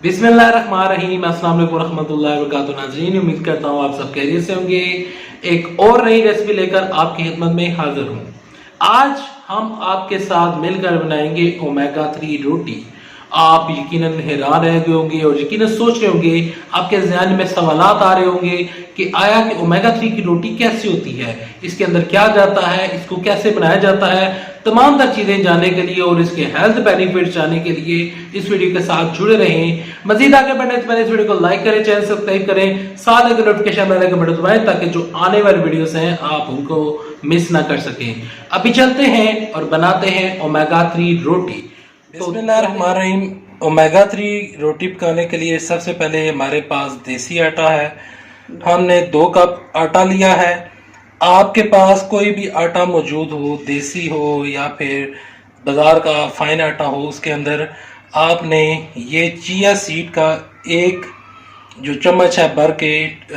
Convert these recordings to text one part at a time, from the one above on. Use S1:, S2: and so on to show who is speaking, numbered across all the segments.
S1: बिस्मिल्लाहिर्रहमानिर्रहीम, अस्सलाम वालेकुम रहमतुल्लाहि व बरकातुहू। नाज़रीन, उम्मीद करता हूँ आप सब खैरियत से होंगे। एक और नई रेसिपी लेकर आपकी खिदमत में हाजिर हूँ। आज हम आपके साथ मिलकर बनाएंगे ओमेगा 3 रोटी। आप यकीनन हैरान रह गए होंगे और यकीनन सोच रहे होंगे, आपके ज़हन में सवालात आ रहे होंगे कि आया कि ओमेगा 3 की रोटी कैसी होती है, इसके अंदर क्या जाता है, इसको कैसे बनाया जाता है। तमाम तर चीजें जानने के लिए और इसके हेल्थ बेनिफिट्स जानने के लिए इस वीडियो के साथ जुड़े रहें। मजीद आगे बढ़ने से पहले इस वीडियो को लाइक करें, चैनल सब्सक्राइब करें, साथ में नोटिफिकेशन बेल आइकन बटन दबाएं ताकि जो आने वाली वीडियोस हैं आप उनको मिस ना कर सकें। अभी चलते हैं और बनाते हैं ओमेगा 3 रोटी। बिस्मिल्लाहिर्रहमानिर्रहीम। ओमेगा 3 रोटी पकाने के लिए सबसे पहले हमारे पास देसी आटा है। हमने 2 कप आटा लिया है। आपके पास कोई भी आटा मौजूद हो, देसी हो या फिर बाजार का फाइन आटा हो, उसके अंदर आपने ये चिया सीड का एक जो चम्मच है भर के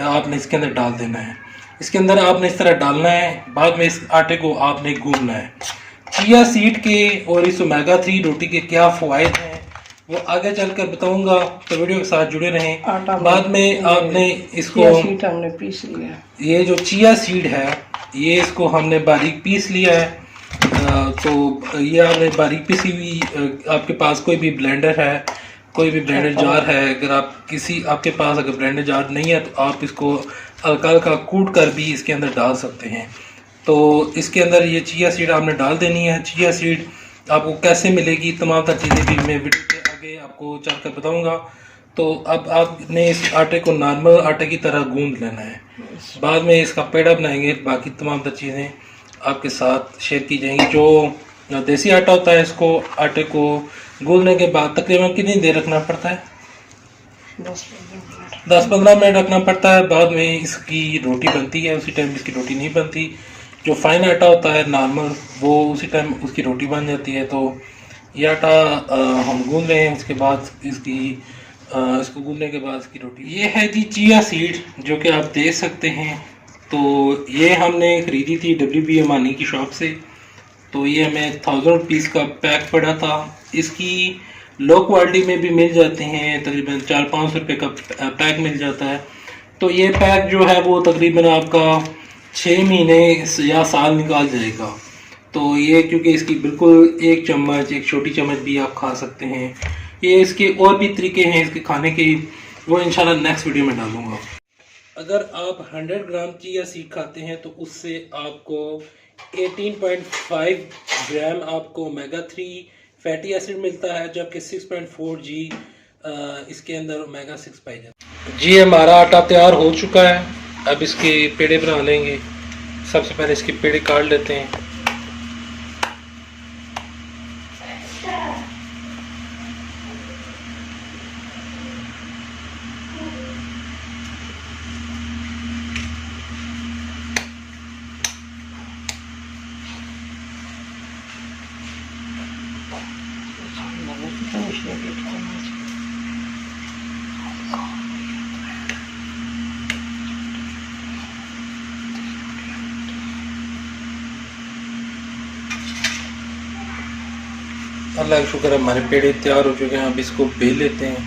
S1: आपने इसके अंदर डाल देना है। इसके अंदर आपने इस तरह डालना है। बाद में इस आटे को आपने गूंदना है। चिया सीड के और इस ओमेगा 3 रोटी के क्या फ़वाइद हैं वो आगे चलकर बताऊंगा, तो वीडियो के साथ जुड़े रहें। बाद में आपने इसको
S2: हमने पीस लिया,
S1: ये जो चिया सीड है ये इसको हमने बारीक पीस लिया है। तो ये आपने बारीक पीसी हुई, आपके पास कोई भी ब्लेंडर है, कोई भी ब्लेंडर जार है, अगर आपके पास अगर ब्लेंडर जार नहीं है तो आप इसको हल्का हल्का कूट कर भी इसके अंदर डाल सकते हैं। तो इसके अंदर ये चिया सीड आपने डाल देनी है। चिया सीड आपको कैसे मिलेगी, तमाम तर चीज़ें भी मैं वीडियो के आगे आपको चलकर बताऊंगा। तो अब आपने इस आटे को नॉर्मल आटे की तरह गूंद लेना है। बाद में इसका पेड़ा बनाएंगे, बाकी तमाम तर चीज़ें आपके साथ शेयर की जाएंगी। जो देसी आटा होता है, इसको आटे को गूंदने के बाद तकरीबन कितनी देर रखना पड़ता है? 10-15 मिनट रखना पड़ता है। बाद में इसकी रोटी बनती है, उसी टाइम इसकी रोटी नहीं बनती। जो फाइन आटा होता है नॉर्मल, वो उसी टाइम उसकी रोटी बन जाती है। तो ये आटा हम गूंद रहे हैं, उसके बाद इसको गूंदने के बाद इसकी रोटी। ये है जी चिया सीड, जो कि आप देख सकते हैं। तो ये हमने खरीदी थी WB अमानी की शॉप से। तो ये हमें 1000 रुपीज़ का पैक पड़ा था। इसकी लो क्वालिटी में भी मिल जाते हैं, तकरीबन 400-500 रुपये का पैक मिल जाता है। तो ये पैक जो है वो तकरीबन आपका 6 महीने या साल निकाल जाएगा। तो ये क्योंकि इसकी बिल्कुल एक चम्मच, एक छोटी चम्मच भी आप खा सकते हैं। ये इसके और भी तरीके हैं इसके खाने के, वो इंशाल्लाह नेक्स्ट वीडियो में डालूंगा। अगर आप 100 ग्राम चिया सीड खाते हैं तो उससे आपको 18.5 ग्राम आपको ओमेगा 3 फैटी एसिड मिलता है, जबकि 6.4 जी इसके अंदर ओमेगा 6 पाई जाती है। जी हमारा आटा तैयार हो चुका है। अब इसके पेड़े बना लेंगे। सबसे पहले इसके पेड़े काट लेते हैं। अल्लाह का शुक्र है, हमारे पेड़े तैयार हो चुके हैं। अब इसको बेल लेते हैं।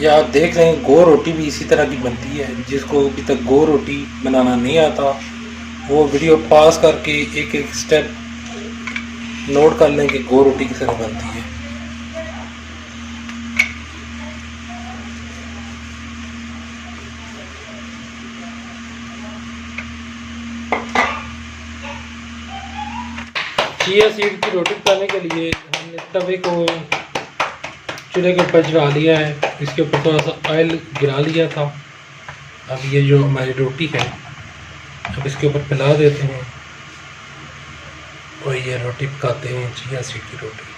S1: या आप देख रहे हैं गो रोटी भी इसी तरह की बनती है। जिसको अभी तक गो रोटी बनाना नहीं आता वो वीडियो पास करके एक एक स्टेप नोट कर लें कि गो रोटी किस तरह बनती है। चिया सीड की रोटी पकाने के लिए हमने तवे को चूल्हे के ऊपर चढ़ा लिया है। इसके ऊपर थोड़ा सा ऑयल गिरा लिया था। अब ये जो हमारी रोटी है, अब इसके ऊपर फैला देते हैं और ये रोटी पकाते हैं, चिया सीड की रोटी।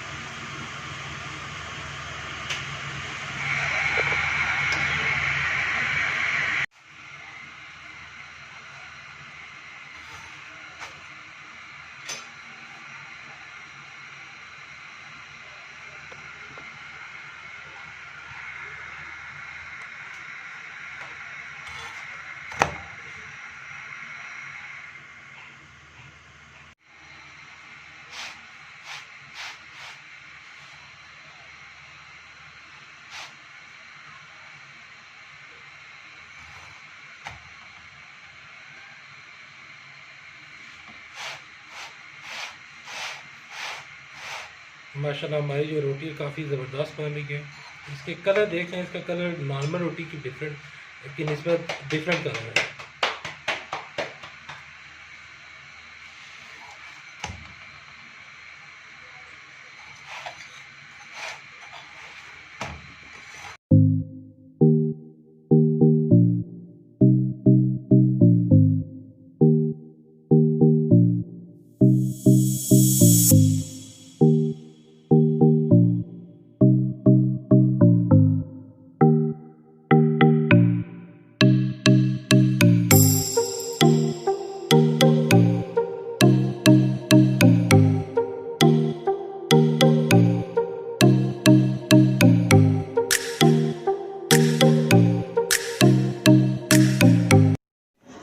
S1: माशाल्लाह हमारी जो रोटी है काफ़ी ज़बरदस्त बन रही है। इसके कलर देख लें, इसका कलर नॉर्मल रोटी की निस्बत डिफरेंट कलर है।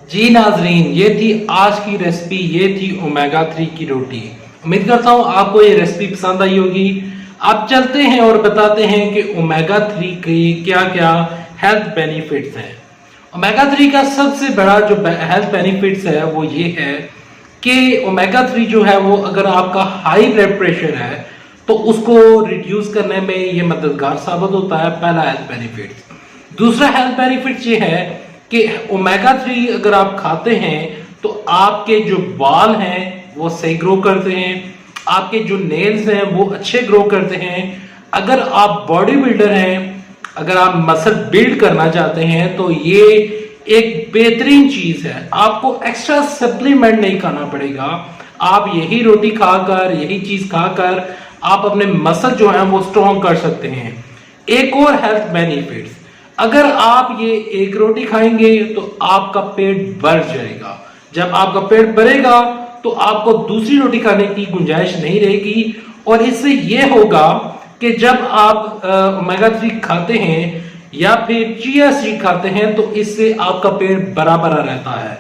S1: जी नाजरीन, ये थी आज की रेसिपी, ये थी ओमेगा 3 की रोटी। उम्मीद करता हूँ आपको ये रेसिपी पसंद आई होगी। आप चलते हैं और बताते हैं कि ओमेगा 3 के क्या क्या हेल्थ बेनिफिट्स हैं। ओमेगा 3 का सबसे बड़ा जो हेल्थ बेनिफिट्स है वो ये है कि ओमेगा 3 जो है वो अगर आपका हाई ब्लड प्रेशर है तो उसको रिड्यूस करने में ये मददगार साबित होता है, पहला हेल्थ बेनिफिट। दूसरा हेल्थ बेनिफिट ये है कि ओमेगा 3 अगर आप खाते हैं तो आपके जो बाल हैं वो सही ग्रो करते हैं, आपके जो नेल्स हैं वो अच्छे ग्रो करते हैं। अगर आप बॉडी बिल्डर हैं, अगर आप मसल बिल्ड करना चाहते हैं तो ये एक बेहतरीन चीज है। आपको एक्स्ट्रा सप्लीमेंट नहीं खाना पड़ेगा। आप यही रोटी खाकर, यही चीज खाकर आप अपने मसल जो है वो स्ट्रॉन्ग कर सकते हैं। एक और हेल्थ बेनिफिट्स, अगर आप ये एक रोटी खाएंगे तो आपका पेट भर जाएगा। जब आपका पेट भरेगा तो आपको दूसरी रोटी खाने की गुंजाइश नहीं रहेगी। और इससे ये होगा कि जब आप ओमेगा 3 खाते हैं या फिर चिया सीड खाते हैं तो इससे आपका पेट भरा भरा रहता है।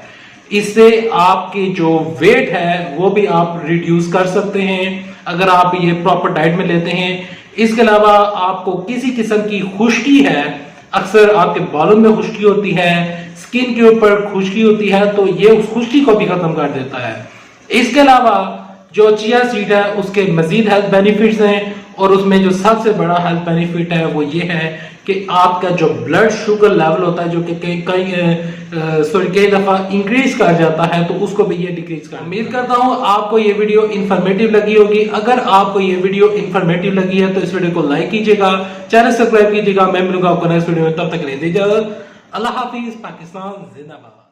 S1: इससे आपके जो वेट है वो भी आप रिड्यूस कर सकते हैं अगर आप ये प्रॉपर डाइट में लेते हैं। इसके अलावा आपको किसी किस्म की खुश्की है, अक्सर आपके बालों में खुश्की होती है, स्किन के ऊपर खुश्की होती है, तो ये उस खुश्की को भी खत्म कर देता है। इसके अलावा जो चिया सीड है उसके मजीद हेल्थ बेनिफिट्स हैं और उसमें जो सबसे बड़ा हेल्थ बेनिफिट है वो ये है कि आपका जो ब्लड शुगर लेवल होता है जो कि कई दफा इंक्रीज कर जाता है तो उसको भी ये डिक्रीज कर। उम्मीद करता हूँ आपको ये वीडियो इंफॉर्मेटिव लगी होगी। अगर आपको ये वीडियो इंफॉर्मेटिव लगी है तो इस वीडियो को लाइक कीजिएगा, चैनल सब्सक्राइब कीजिएगा। मैं मिलूंगा आपको नेक्स्ट वीडियो में, तब तक ले दीजिए। अल्लाह हाफिज। पाकिस्तान जिंदाबाद।